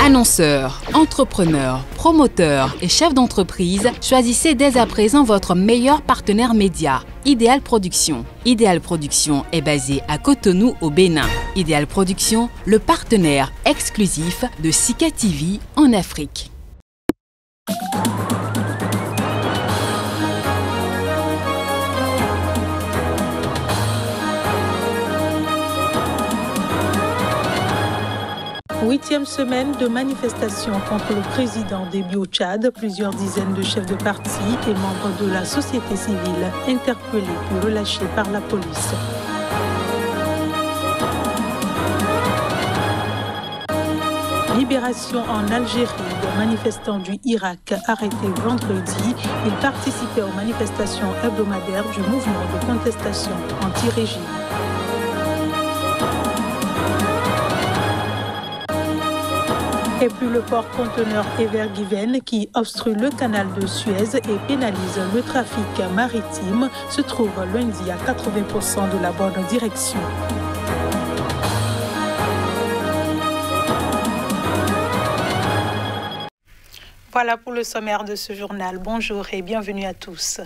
Annonceurs, entrepreneurs, promoteurs et chefs d'entreprise, choisissez dès à présent votre meilleur partenaire média, Idéal Production. Idéal Production est basé à Cotonou au Bénin. Idéal Production, le partenaire exclusif de Sika TV en Afrique. Huitième semaine de manifestation contre le président Déby au Tchad. Plusieurs dizaines de chefs de parti et membres de la société civile interpellés puis relâchés par la police. Libération en Algérie. Des manifestants du Irak arrêtés vendredi. Ils participaient aux manifestations hebdomadaires du mouvement de contestation anti-régime. Et puis le port-conteneur Ever-Given qui obstrue le canal de Suez et pénalise le trafic maritime se trouve lundi à 80% de la bonne direction. Voilà pour le sommaire de ce journal. Bonjour et bienvenue à tous.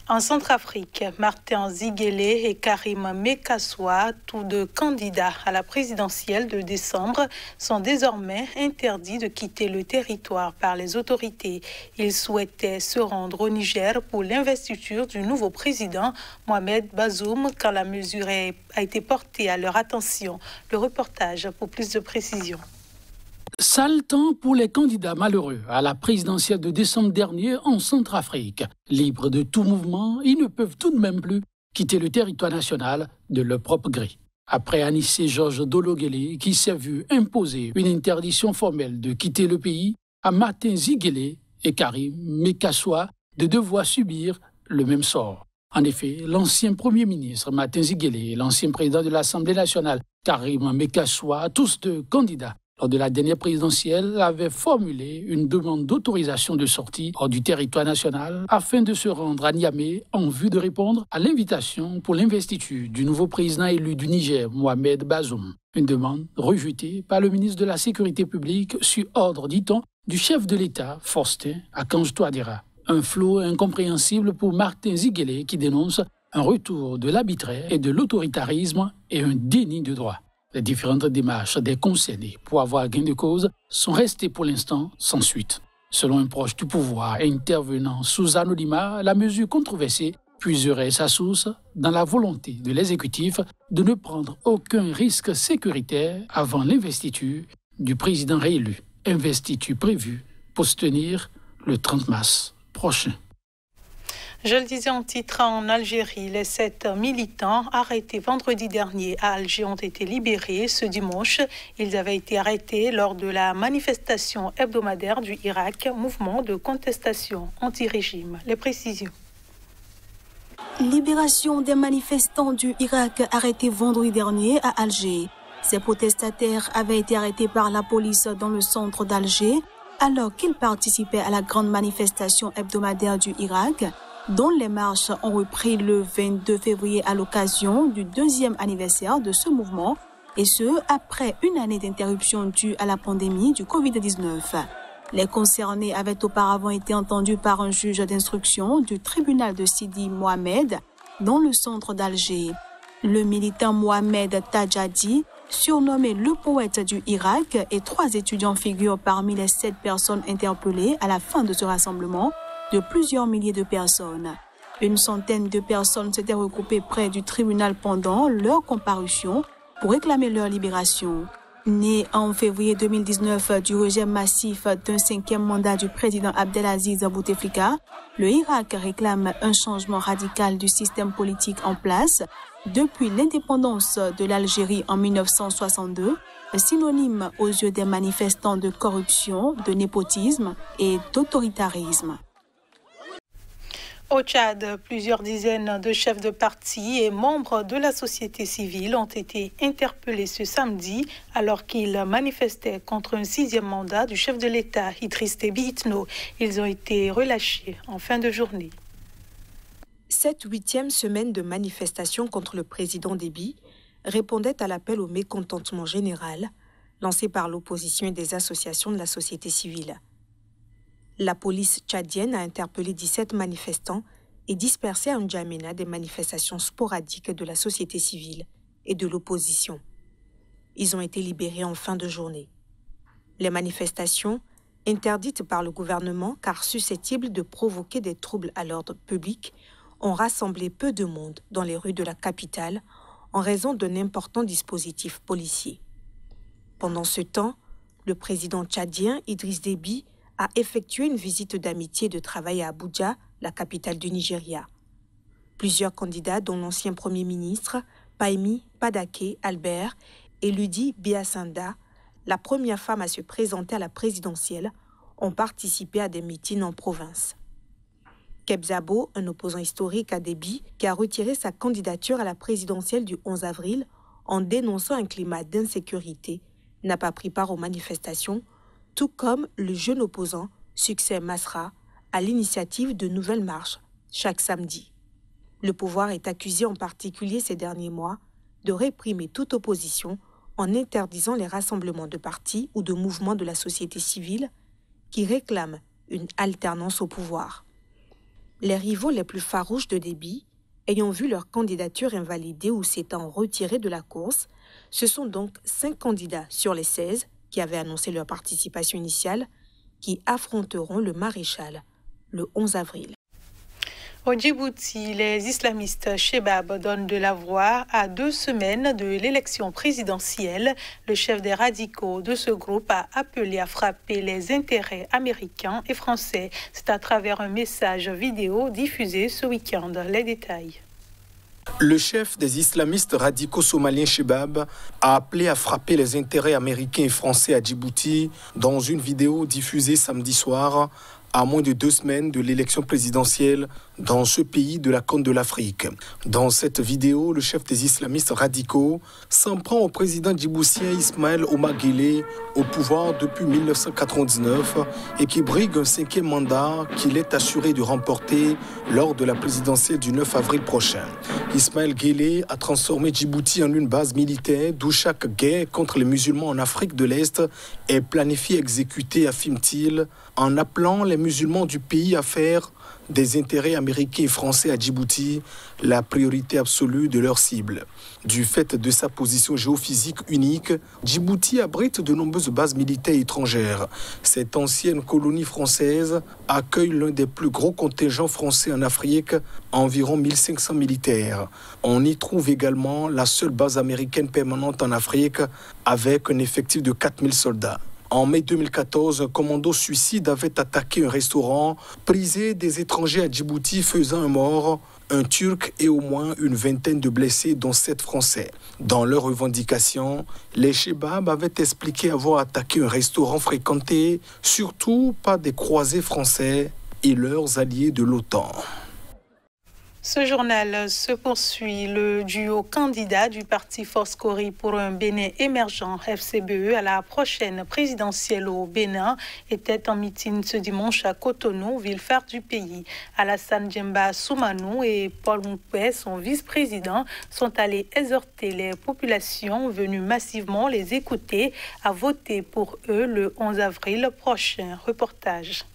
En Centrafrique, Martin Ziguélé et Karim Mekassoua, tous deux candidats à la présidentielle de décembre, sont désormais interdits de quitter le territoire par les autorités. Ils souhaitaient se rendre au Niger pour l'investiture du nouveau président Mohamed Bazoum quand la mesure a été portée à leur attention. Le reportage pour plus de précisions. Sale temps pour les candidats malheureux à la présidentielle de décembre dernier en Centrafrique. Libres de tout mouvement, ils ne peuvent tout de même plus quitter le territoire national de leur propre gré. Après Anissé Georges Dologuélé, qui s'est vu imposer une interdiction formelle de quitter le pays, à Martin Ziguélé et Karim Mekassoua de devoir subir le même sort. En effet, l'ancien Premier ministre Martin Ziguélé et l'ancien président de l'Assemblée nationale Karim Mekassoua, tous deux candidats lors de la dernière présidentielle, avait formulé une demande d'autorisation de sortie hors du territoire national afin de se rendre à Niamey en vue de répondre à l'invitation pour l'investiture du nouveau président élu du Niger, Mohamed Bazoum. Une demande rejetée par le ministre de la Sécurité publique sur ordre, dit-on, du chef de l'État, Faustin Archange Touadéra. Un flot incompréhensible pour Martin Ziguélé qui dénonce un retour de l'arbitraire et de l'autoritarisme et un déni de droit. Les différentes démarches des concernés pour avoir gain de cause sont restées pour l'instant sans suite. Selon un proche du pouvoir intervenant sous anonymat, la mesure controversée puiserait sa source dans la volonté de l'exécutif de ne prendre aucun risque sécuritaire avant l'investiture du président réélu. Investiture prévue pour se tenir le 30 mars prochain. Je le disais en titre, en Algérie, les 7 militants arrêtés vendredi dernier à Alger ont été libérés ce dimanche. Ils avaient été arrêtés lors de la manifestation hebdomadaire du Irak, mouvement de contestation anti-régime. Les précisions. Libération des manifestants du Irak arrêtés vendredi dernier à Alger. Ces protestataires avaient été arrêtés par la police dans le centre d'Alger alors qu'ils participaient à la grande manifestation hebdomadaire du Irak, dont les marches ont repris le 22 février à l'occasion du 2e anniversaire de ce mouvement, et ce, après une année d'interruption due à la pandémie du Covid-19. Les concernés avaient auparavant été entendus par un juge d'instruction du tribunal de Sidi Mohamed, dans le centre d'Alger. Le militant Mohamed Tadjadi, surnommé le poète du Irak, et 3 étudiants figurent parmi les 7 personnes interpellées à la fin de ce rassemblement de plusieurs milliers de personnes. Une centaine de personnes s'étaient regroupées près du tribunal pendant leur comparution pour réclamer leur libération. Né en février 2019 du rejet massif d'un 5e mandat du président Abdelaziz Bouteflika, le Irak réclame un changement radical du système politique en place depuis l'indépendance de l'Algérie en 1962, synonyme aux yeux des manifestants de corruption, de népotisme et d'autoritarisme. Au Tchad, plusieurs dizaines de chefs de parti et membres de la société civile ont été interpellés ce samedi alors qu'ils manifestaient contre un 6e mandat du chef de l'État, Idriss Déby Itno. Ils ont été relâchés en fin de journée. Cette 8e semaine de manifestation contre le président Déby répondait à l'appel au mécontentement général lancés par l'opposition et des associations de la société civile. La police tchadienne a interpellé 17 manifestants et dispersé à N'Djamena des manifestations sporadiques de la société civile et de l'opposition. Ils ont été libérés en fin de journée. Les manifestations, interdites par le gouvernement car susceptibles de provoquer des troubles à l'ordre public, ont rassemblé peu de monde dans les rues de la capitale en raison d'un important dispositif policier. Pendant ce temps, le président tchadien Idriss Déby a effectué une visite d'amitié et de travail à Abuja, la capitale du Nigeria. Plusieurs candidats, dont l'ancien Premier ministre, Paimi Padake Albert, et Ludi Biasanda, la première femme à se présenter à la présidentielle, ont participé à des meetings en province. Kebzabo, un opposant historique à Déby, qui a retiré sa candidature à la présidentielle du 11 avril en dénonçant un climat d'insécurité, n'a pas pris part aux manifestations, tout comme le jeune opposant Succès Masra, à l'initiative de nouvelles marches chaque samedi. Le pouvoir est accusé en particulier ces derniers mois de réprimer toute opposition en interdisant les rassemblements de partis ou de mouvements de la société civile qui réclament une alternance au pouvoir. Les rivaux les plus farouches de Déby, ayant vu leur candidature invalidée ou s'étant retirés de la course, ce sont donc 5 candidats sur les 16 qui avaient annoncé leur participation initiale qui affronteront le maréchal le 11 avril. Au Djibouti, les islamistes Chebab donnent de la voix à 2 semaines de l'élection présidentielle. Le chef des radicaux de ce groupe a appelé à frapper les intérêts américains et français. C'est à travers un message vidéo diffusé ce week-end. Les détails. Le chef des islamistes radicaux somaliens Chebab a appelé à frapper les intérêts américains et français à Djibouti dans une vidéo diffusée samedi soir à moins de 2 semaines de l'élection présidentielle dans ce pays de la Corne de l'Afrique. Dans cette vidéo, le chef des islamistes radicaux s'en prend au président djiboutien Ismaël Omar Guelleh, au pouvoir depuis 1999 et qui brigue un 5e mandat qu'il est assuré de remporter lors de la présidentielle du 9 avril prochain. Ismaël Guelleh a transformé Djibouti en une base militaire d'où chaque guerre contre les musulmans en Afrique de l'Est est planifiée et exécutée, affirme-t-il, en appelant les musulmans du pays à faire des intérêts américains et français à Djibouti la priorité absolue de leur cible. Du fait de sa position géophysique unique, Djibouti abrite de nombreuses bases militaires étrangères. Cette ancienne colonie française accueille l'un des plus gros contingents français en Afrique, environ 1500 militaires. On y trouve également la seule base américaine permanente en Afrique avec un effectif de 4000 soldats. En mai 2014, un commando suicide avait attaqué un restaurant prisé des étrangers à Djibouti, faisant un mort, un Turc et au moins une vingtaine de blessés, dont 7 Français. Dans leurs revendications, les Chebab avaient expliqué avoir attaqué un restaurant fréquenté surtout par des croisés français et leurs alliés de l'OTAN. Ce journal se poursuit. Le duo candidat du parti Force Cori pour un Bénin émergent, FCBE, à la prochaine présidentielle au Bénin était en meeting ce dimanche à Cotonou, ville phare du pays. Alassane Djemba Soumanou et Paul Moukwe, son vice-président, sont allés exhorter les populations venues massivement les écouter à voter pour eux le 11 avril prochain. Reportage.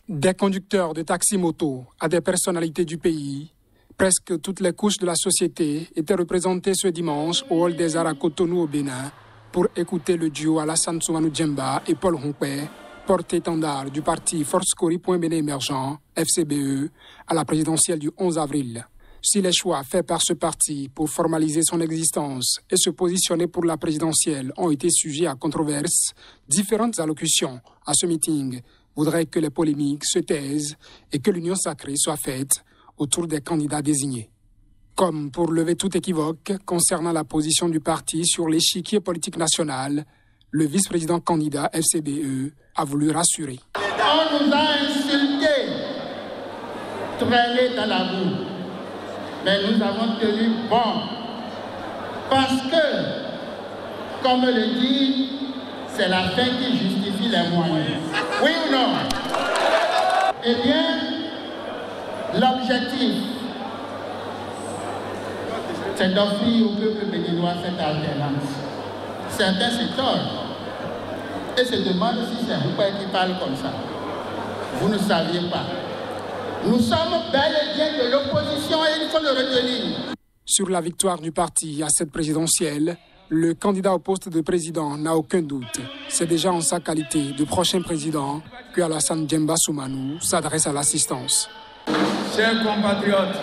Des conducteurs de taxi-moto à des personnalités du pays, presque toutes les couches de la société étaient représentées ce dimanche au hall des Arts à Cotonou au Bénin pour écouter le duo Alassane Soumanou Djemba et Paul Moukwe, porte-étendard du parti Force Cori pour un Bénin émergent, FCBE, à la présidentielle du 11 avril. Si les choix faits par ce parti pour formaliser son existence et se positionner pour la présidentielle ont été sujets à controverse, différentes allocutions à ce meeting voudraient que les polémiques se taisent et que l'union sacrée soit faite autour des candidats désignés. Comme pour lever tout équivoque concernant la position du parti sur l'échiquier politique national, le vice-président candidat FCBE a voulu rassurer. On nous a insultés, traînés dans la boue, mais nous avons tenu bon parce que, comme le dit, c'est la fin qui justifie les moyens. Oui ou non? Eh bien, l'objectif, c'est d'offrir au peuple béninois cette alternance. certains secteurs et se demandent si c'est vous qui parle comme ça. Vous ne saviez pas. Nous sommes bel et bien de l'opposition et il faut le retenir. Sur la victoire du parti à cette présidentielle, le candidat au poste de président n'a aucun doute. C'est déjà en sa qualité de prochain président que Alassane Djemba Soumanou s'adresse à l'assistance. Chers compatriotes,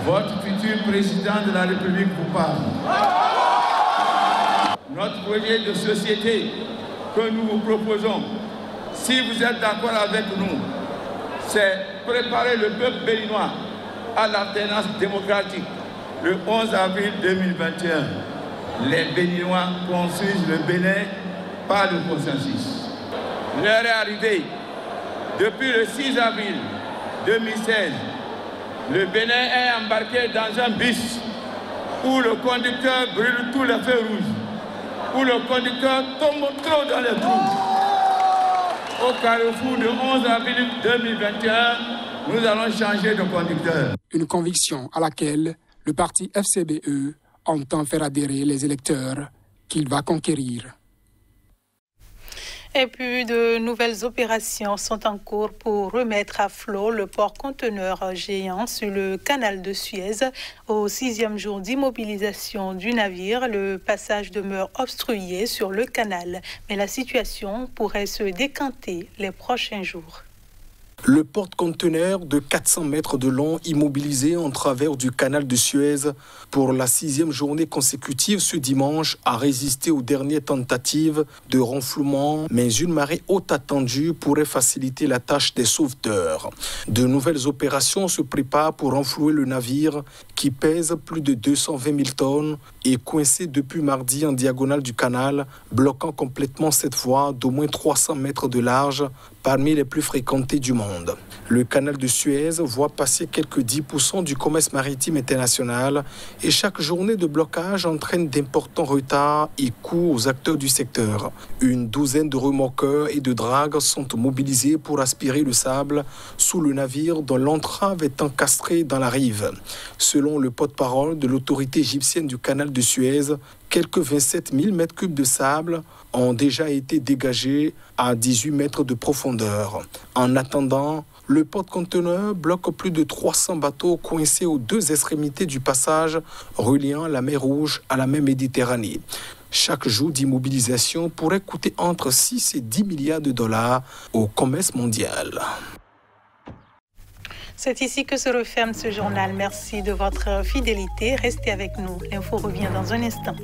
votre futur président de la République vous parle. Notre projet de société que nous vous proposons, si vous êtes d'accord avec nous, c'est préparer le peuple béninois à l'alternance démocratique le 11 avril 2021. Les Béninois construisent le Bénin par le consensus. L'heure est arrivée. Depuis le 6 avril 2016, le Bénin est embarqué dans un bus où le conducteur brûle tous les feux rouges, où le conducteur tombe trop dans les trous. Au carrefour du 11 avril 2021, nous allons changer de conducteur. Une conviction à laquelle le parti FCBE entend faire adhérer les électeurs qu'il va conquérir. Et puis, de nouvelles opérations sont en cours pour remettre à flot le port-conteneur géant sur le canal de Suez. Au 6e jour d'immobilisation du navire, le passage demeure obstrué sur le canal. Mais la situation pourrait se décanter les prochains jours. Le porte-conteneur de 400 mètres de long immobilisé en travers du canal de Suez pour la 6e journée consécutive ce dimanche a résisté aux dernières tentatives de renflouement, mais une marée haute attendue pourrait faciliter la tâche des sauveteurs. De nouvelles opérations se préparent pour renflouer le navire qui pèse plus de 220 000 tonnes et coincé depuis mardi en diagonale du canal, bloquant complètement cette voie d'au moins 300 mètres de large, parmi les plus fréquentées du monde. Le canal de Suez voit passer quelques 10% du commerce maritime international et chaque journée de blocage entraîne d'importants retards et coûts aux acteurs du secteur. Une douzaine de remorqueurs et de dragues sont mobilisés pour aspirer le sable sous le navire dont l'entrave est encastrée dans la rive. Selon le porte-parole de l'autorité égyptienne du canal de Suez, quelques 27 000 mètres cubes de sable ont déjà été dégagés à 18 mètres de profondeur. En attendant, le porte-conteneur bloque plus de 300 bateaux coincés aux deux extrémités du passage reliant la mer Rouge à la mer Méditerranée. Chaque jour d'immobilisation pourrait coûter entre 6 et 10 milliards de dollars au commerce mondial. C'est ici que se referme ce journal. Merci de votre fidélité. Restez avec nous. L'info revient dans un instant.